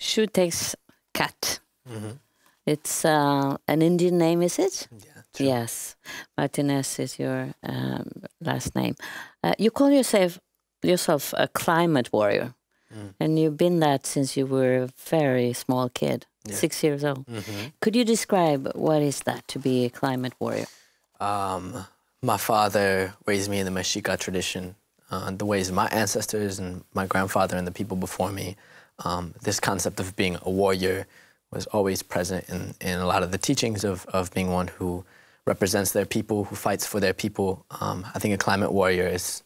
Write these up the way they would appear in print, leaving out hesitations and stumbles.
Xiuhetzcatl. It's an Indian name, is it? Yeah, true. Yes. Martinez is your last name. You call yourself a climate warrior. And you've been that since you were a very small kid, 6 years old. Could you describe what is that to be a climate warrior? My father raised me in the Mexica tradition, the ways of my ancestors and my grandfather and the people before me. This concept of being a warrior was always present in a lot of the teachings of being one who represents their people, who fights for their people. I think a climate warrior is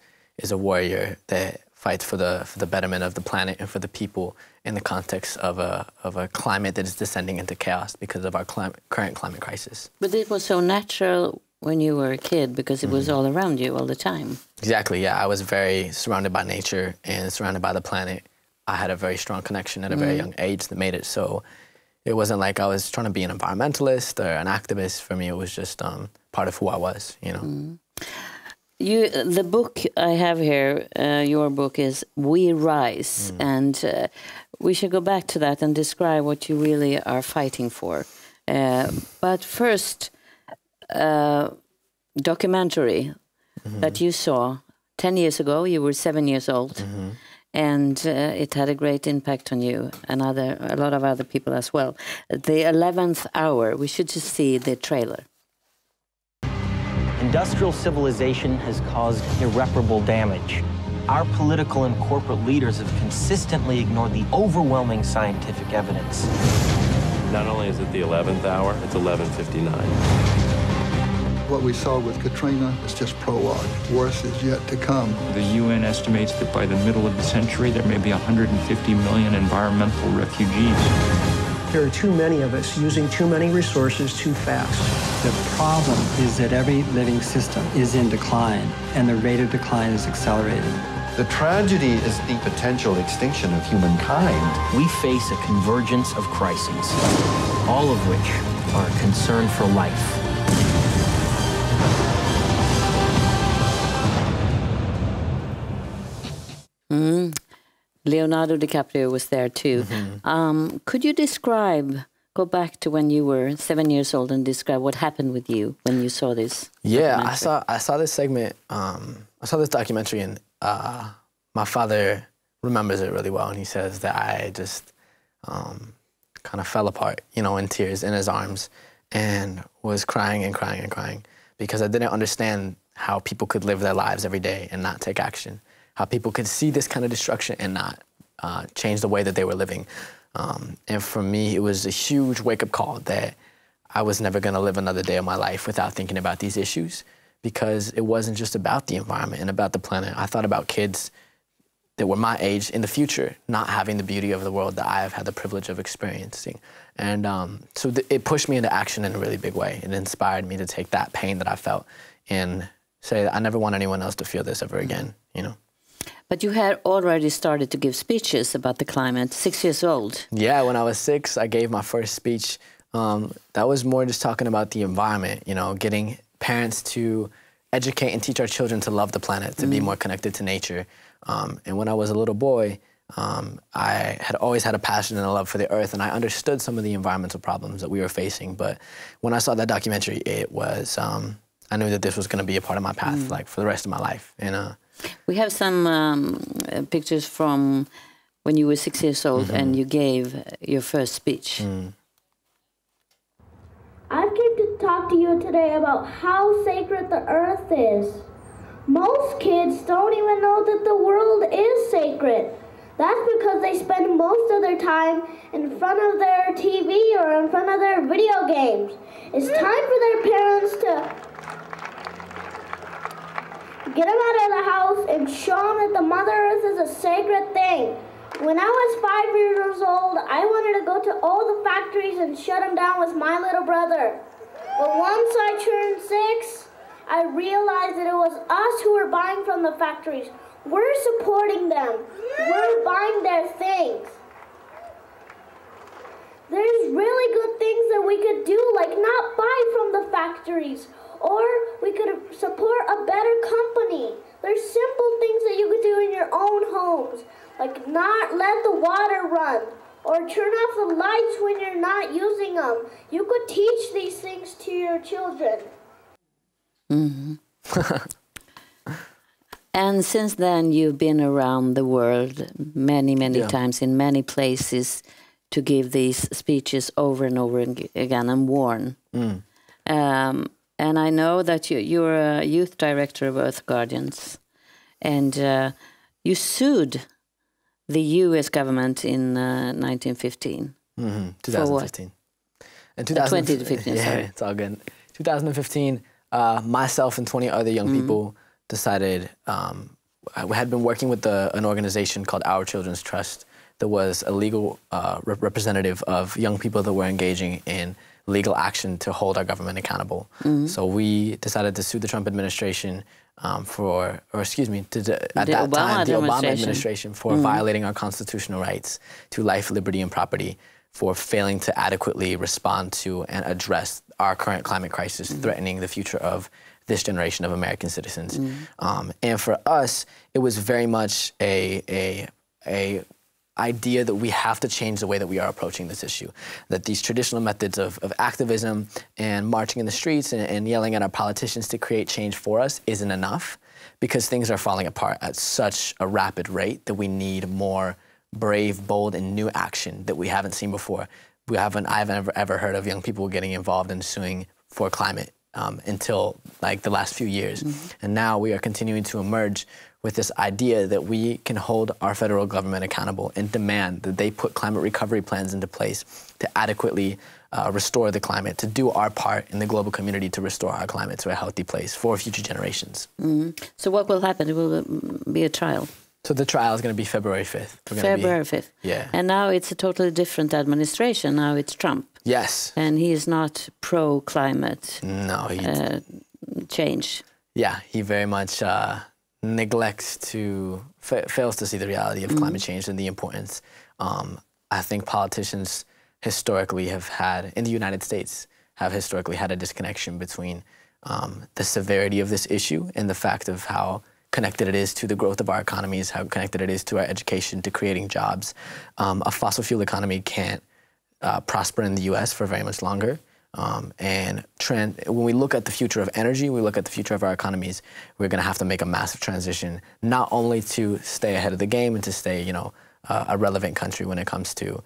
a warrior that fights for the betterment of the planet and for the people in the context of a climate that is descending into chaos because of our current climate crisis. But it was so natural when you were a kid because it was all around you all the time. Exactly, yeah. I was very surrounded by nature and surrounded by the planet. I had a very strong connection at a very young age that made it so it wasn't like I was trying to be an environmentalist or an activist. For me, it was just part of who I was, you know. The book I have here, your book, is We Rise, and we should go back to that and describe what you really are fighting for. But first, documentary that you saw 10 years ago. You were 7 years old, and it had a great impact on you and a lot of other people as well. The 11th Hour. We should just see the trailer. Industrial civilization has caused irreparable damage. Our political and corporate leaders have consistently ignored the overwhelming scientific evidence. Not only is it the 11th hour, it's 11:59. What we saw with Katrina is just prologue. Worse is yet to come. The UN estimates that by the middle of the century, there may be 150 million environmental refugees. There are too many of us using too many resources too fast. The problem is that every living system is in decline, and the rate of decline is accelerating. The tragedy is the potential extinction of humankind. We face a convergence of crises, all of which are a concern for life. Leonardo DiCaprio was there too. Could you go back to when you were 7 years old and describe what happened with you when you saw this? Yeah, I saw this segment. I saw this documentary, and my father remembers it really well, and he says that I just kind of fell apart, you know, in tears in his arms, and was crying and crying and crying because I didn't understand how people could live their lives every day and not take action. How people could see this kind of destruction and not change the way that they were living. And for me, it was a huge wake-up call that I was never going to live another day of my life without thinking about these issues, because it wasn't just about the environment and about the planet. I thought about kids that were my age in the future not having the beauty of the world that I have had the privilege of experiencing. And so it pushed me into action in a really big way. It inspired me to take that pain that I felt and say that I never want anyone else to feel this ever again, you know. But you had already started to give speeches about the climate, 6 years old. Yeah, when I was 6, I gave my first speech. That was more just talking about the environment, you know, getting parents to educate and teach our children to love the planet, to be more connected to nature. And when I was a little boy, I had always had a passion and a love for the earth, and I understood some of the environmental problems that we were facing. But when I saw that documentary, it was, I knew that this was going to be a part of my path, like, for the rest of my life. And we have some pictures from when you were 6 years old and you gave your first speech. I came to talk to you today about how sacred the earth is. Most kids don't even know that the world is sacred. That's because they spend most of their time in front of their TV or in front of their video games. It's time for their parents to get them out of the house and show them that the Mother Earth is a sacred thing. When I was 5 years old, I wanted to go to all the factories and shut them down with my little brother. But once I turned 6, I realized that it was us who were buying from the factories. We're supporting them. We're buying their things. There's really good things that we could do, like not buy from the factories. Or we could support a better company. There's simple things that you could do in your own homes, like not let the water run, or turn off the lights when you're not using them. You could teach these things to your children. Mm-hmm. And since then, you've been around the world many times in many places to give these speeches over and over again and warn. And I know that you're a youth director of Earth Guardians, and you sued the U.S. government in 1915. 2015. In 2015, yeah, sorry. It's all good. 2015, myself and 20 other young people decided, we had been working with an organization called Our Children's Trust that was a legal representative of young people that were engaging in legal action to hold our government accountable. So we decided to sue the Trump administration the Obama administration for violating our constitutional rights to life, liberty, and property, for failing to adequately respond to and address our current climate crisis threatening the future of this generation of American citizens. And for us, it was very much a idea that we have to change the way that we are approaching this issue, that these traditional methods of activism and marching in the streets and yelling at our politicians to create change for us isn't enough, because things are falling apart at such a rapid rate that we need more brave, bold, and new action that we haven't seen before. I've ever heard of young people getting involved in suing for climate until like the last few years. And now we are continuing to emerge with this idea that we can hold our federal government accountable and demand that they put climate recovery plans into place to adequately restore the climate, to do our part in the global community to restore our climate to a healthy place for future generations. So what will happen? It will be a trial. So the trial is going to be February 5th. February 5th. Yeah. And now it's a totally different administration. Now it's Trump. Yes. And he is not pro-climate change. Yeah, he very much fails to see the reality of climate change and the importance. I think politicians historically in the United States, have historically had a disconnection between the severity of this issue and the fact of how connected it is to the growth of our economies, how connected it is to our education, to creating jobs. A fossil fuel economy can't prosper in the U.S. for very much longer. When we look at the future of energy, we look at the future of our economies, we're going to have to make a massive transition, not only to stay ahead of the game and to stay, a relevant country when it comes to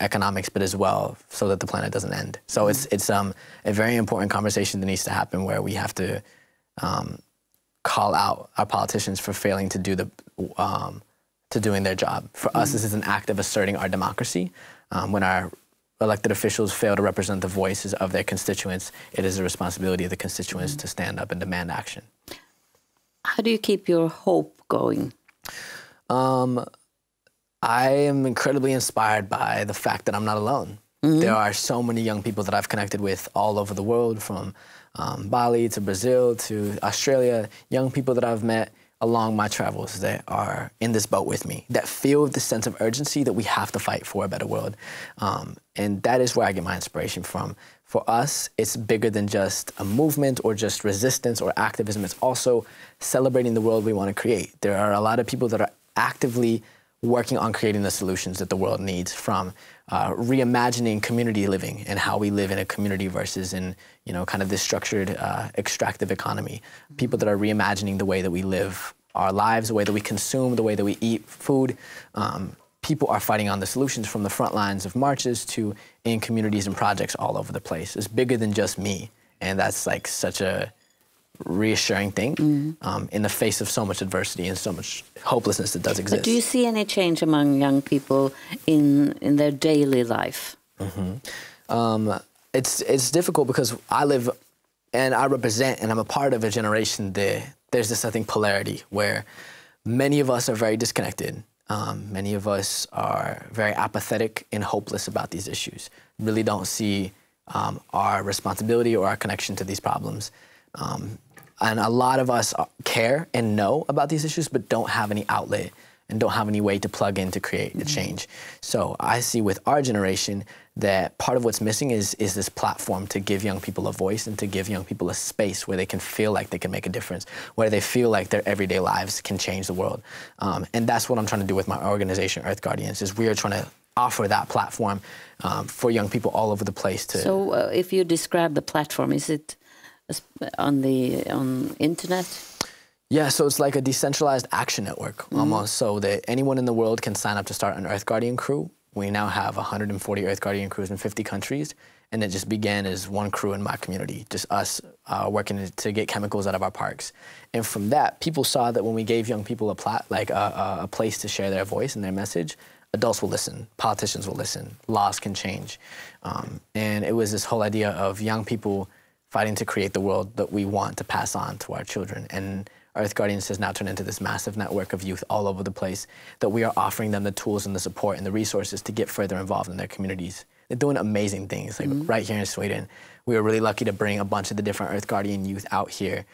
economics, but as well so that the planet doesn't end. So it's a very important conversation that needs to happen, where we have to call out our politicians for failing to doing their job. For us, this is an act of asserting our democracy. When our elected officials fail to represent the voices of their constituents, it is the responsibility of the constituents to stand up and demand action. How do you keep your hope going? I am incredibly inspired by the fact that I'm not alone. There are so many young people that I've connected with all over the world, from Bali to Brazil to Australia, young people that I've met along my travels that are in this boat with me, that feel the sense of urgency that we have to fight for a better world. And that is where I get my inspiration from. For us, it's bigger than just a movement or just resistance or activism. It's also celebrating the world we want to create. There are a lot of people that are actively working on creating the solutions that the world needs, from reimagining community living and how we live in a community versus in, kind of this structured, extractive economy. People that are reimagining the way that we live our lives, the way that we consume, the way that we eat food. People are fighting on the solutions from the front lines of marches to in communities and projects all over the place. It's bigger than just me, and that's like such a reassuring thing in the face of so much adversity and so much hopelessness that does exist. But do you see any change among young people in their daily life? It's difficult because I live and I represent and I'm a part of a generation that there's this, I think, polarity where many of us are very disconnected. Many of us are very apathetic and hopeless about these issues, really don't see our responsibility or our connection to these problems. And a lot of us care and know about these issues, but don't have any outlet and don't have any way to plug in to create a change. So I see with our generation that part of what's missing is this platform to give young people a voice and to give young people a space where they can feel like they can make a difference, where they feel like their everyday lives can change the world. And that's what I'm trying to do with my organization, Earth Guardians, is we are trying to offer that platform for young people all over the place. So if you describe the platform, is it on internet? Yeah, so it's like a decentralized action network, almost, so that anyone in the world can sign up to start an Earth Guardian crew. We now have 140 Earth Guardian crews in 50 countries, and it just began as one crew in my community, just us working to get chemicals out of our parks. And from that, people saw that when we gave young people a place to share their voice and their message, adults will listen, politicians will listen, laws can change. And it was this whole idea of young people fighting to create the world that we want to pass on to our children. And Earth Guardians has now turned into this massive network of youth all over the place that we are offering them the tools and the support and the resources to get further involved in their communities. They're doing amazing things. Like right here in Sweden, we were really lucky to bring a bunch of the different Earth Guardian youth out here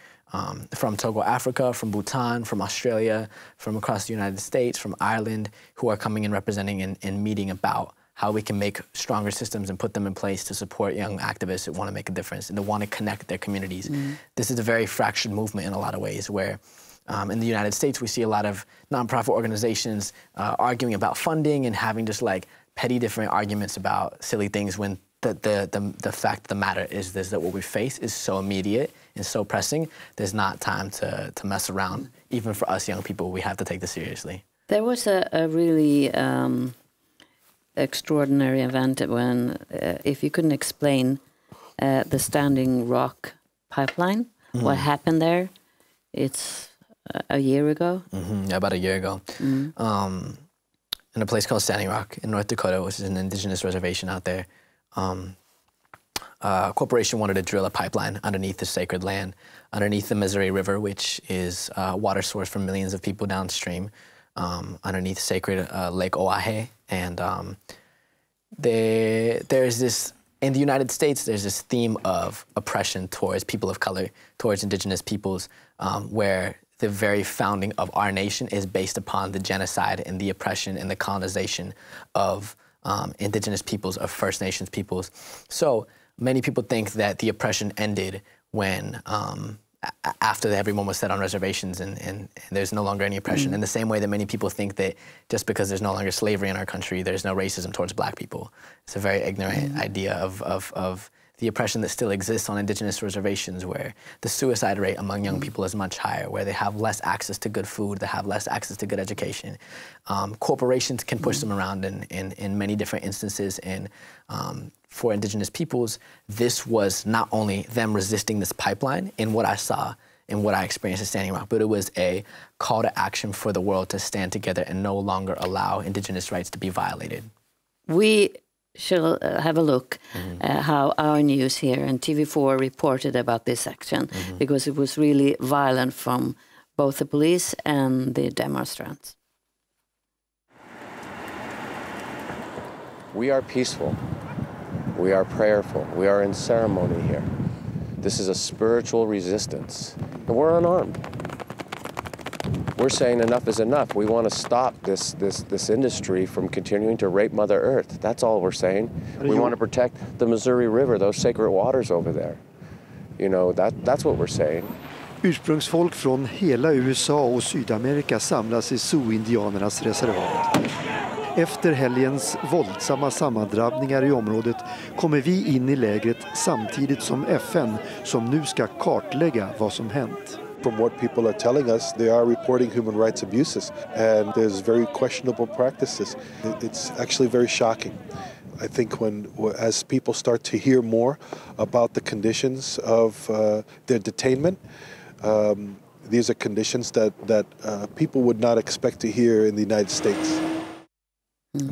from Togo, Africa, from Bhutan, from Australia, from across the United States, from Ireland, who are coming and representing and meeting about how we can make stronger systems and put them in place to support young activists that want to make a difference and to want to connect their communities. This is a very fractured movement in a lot of ways, where in the United States we see a lot of nonprofit organizations arguing about funding and having just like petty different arguments about silly things, when the fact of the matter is this, that what we face is so immediate and so pressing. There's not time to mess around. Even for us young people, we have to take this seriously. There was a really extraordinary event when, if you couldn't explain the Standing Rock pipeline, what happened there? It's a year ago? Yeah, about a year ago. In a place called Standing Rock in North Dakota, which is an indigenous reservation out there. A corporation wanted to drill a pipeline underneath the sacred land, underneath the Missouri River, which is a water source for millions of people downstream, underneath sacred Lake Oahe. And there's this, in the United States, there's this theme of oppression towards people of color, towards indigenous peoples, where the very founding of our nation is based upon the genocide and the oppression and the colonization of indigenous peoples, of First Nations peoples. So many people think that the oppression ended when, after everyone was set on reservations and there's no longer any oppression. In the same way that many people think that just because there's no longer slavery in our country, there's no racism towards black people. It's a very ignorant idea of the oppression that still exists on indigenous reservations, where the suicide rate among young people is much higher, where they have less access to good food, they have less access to good education. Corporations can push them around in many different instances, and for indigenous peoples, this was not only them resisting this pipeline in what I saw and what I experienced at Standing Rock, but it was a call to action for the world to stand together and no longer allow indigenous rights to be violated. We shall have a look at how our news here and TV4 reported about this action, because it was really violent from both the police and the demonstrants. We are peaceful. We are prayerful. We are in ceremony here. This is a spiritual resistance, and we're unarmed. We're saying enough is enough. We want to stop this industry from continuing to rape Mother Earth. That's all we're saying. We want to protect the Missouri River, those sacred waters over there. You know, that's what we're saying. Ursprungsfolk från hela USA och Sydamerika samlas i Sioux-indianernas reservat. Efter helgens våldsamma sammandrabbningar i området kommer vi in i lägret samtidigt som FN, som nu ska kartlägga vad som hänt. From what people are telling us, they are reporting human rights abuses, and there's very questionable practices. It's actually very shocking. I think as people start to hear more about the conditions of their detainment, these are conditions that people would not expect to hear in the United States.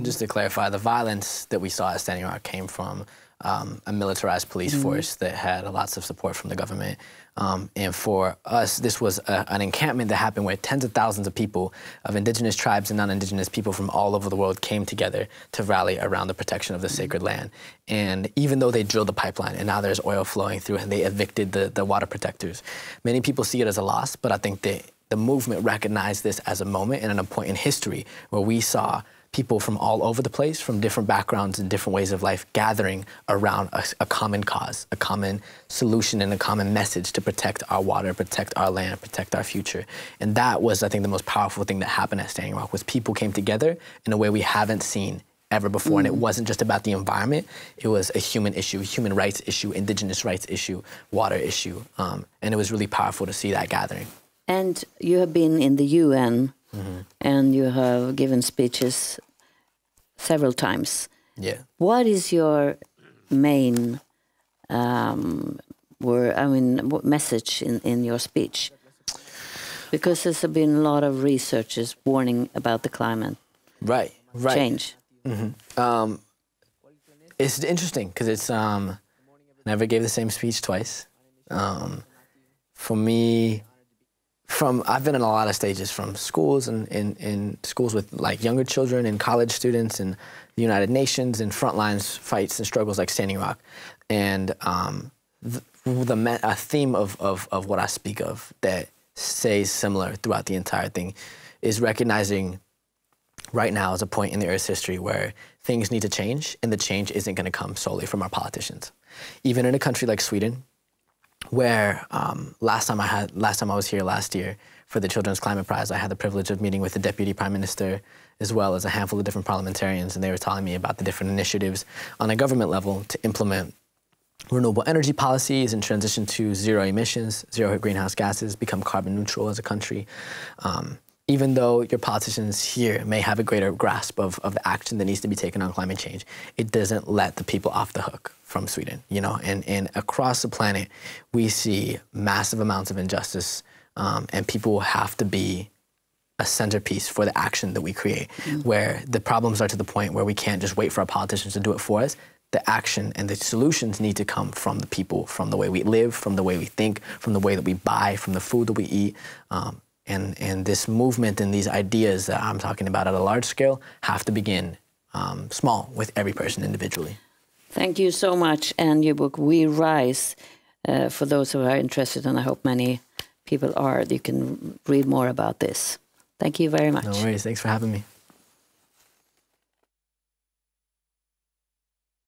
Just to clarify, the violence that we saw at Standing Rock came from a militarized police force that had lots of support from the government. And for us, this was an encampment that happened where tens of thousands of people, of indigenous tribes and non-indigenous people from all over the world, came together to rally around the protection of the sacred land. And even though they drilled the pipeline and now there's oil flowing through and they evicted the water protectors, many people see it as a loss, but I think that the movement recognized this as a moment and a point in history where we saw people from all over the place, from different backgrounds and different ways of life, gathering around a common cause, a common solution and a common message to protect our water, protect our land, protect our future. And that was, I think, the most powerful thing that happened at Standing Rock, was people came together in a way we haven't seen ever before. And it wasn't just about the environment. It was a human issue, human rights issue, indigenous rights issue, water issue. And it was really powerful to see that gathering. And you have been in the UN and you have given speeches several times. Yeah. What is your main message in your speech? Because there's been a lot of researchers warning about the climate change. It's interesting because it's never gave the same speech twice. For me, I've been in a lot of stages, from schools and in schools with like younger children and college students, and the United Nations, and frontlines fights and struggles like Standing Rock. And a theme of what I speak of that stays similar throughout the entire thing is recognizing right now is a point in the Earth's history where things need to change, and the change isn't going to come solely from our politicians. Even in a country like Sweden, where last time I was here last year for the Children's Climate Prize, I had the privilege of meeting with the Deputy Prime Minister as well as a handful of different parliamentarians, and they were telling me about the different initiatives on a government level to implement renewable energy policies and transition to zero emissions, zero greenhouse gases, become carbon neutral as a country. Even though your politicians here may have a greater grasp of the action that needs to be taken on climate change, it doesn't let the people off the hook from Sweden, you know? And across the planet, we see massive amounts of injustice, and people have to be a centerpiece for the action that we create, where the problems are to the point where we can't just wait for our politicians to do it for us. The action and the solutions need to come from the people, from the way we live, from the way we think, from the way that we buy, from the food that we eat. And this movement and these ideas that I'm talking about at a large scale have to begin small with every person individually. Thank you so much. And your book, We Rise, for those who are interested, and I hope many people are, you can read more about this. Thank you very much. No worries. Thanks for having me.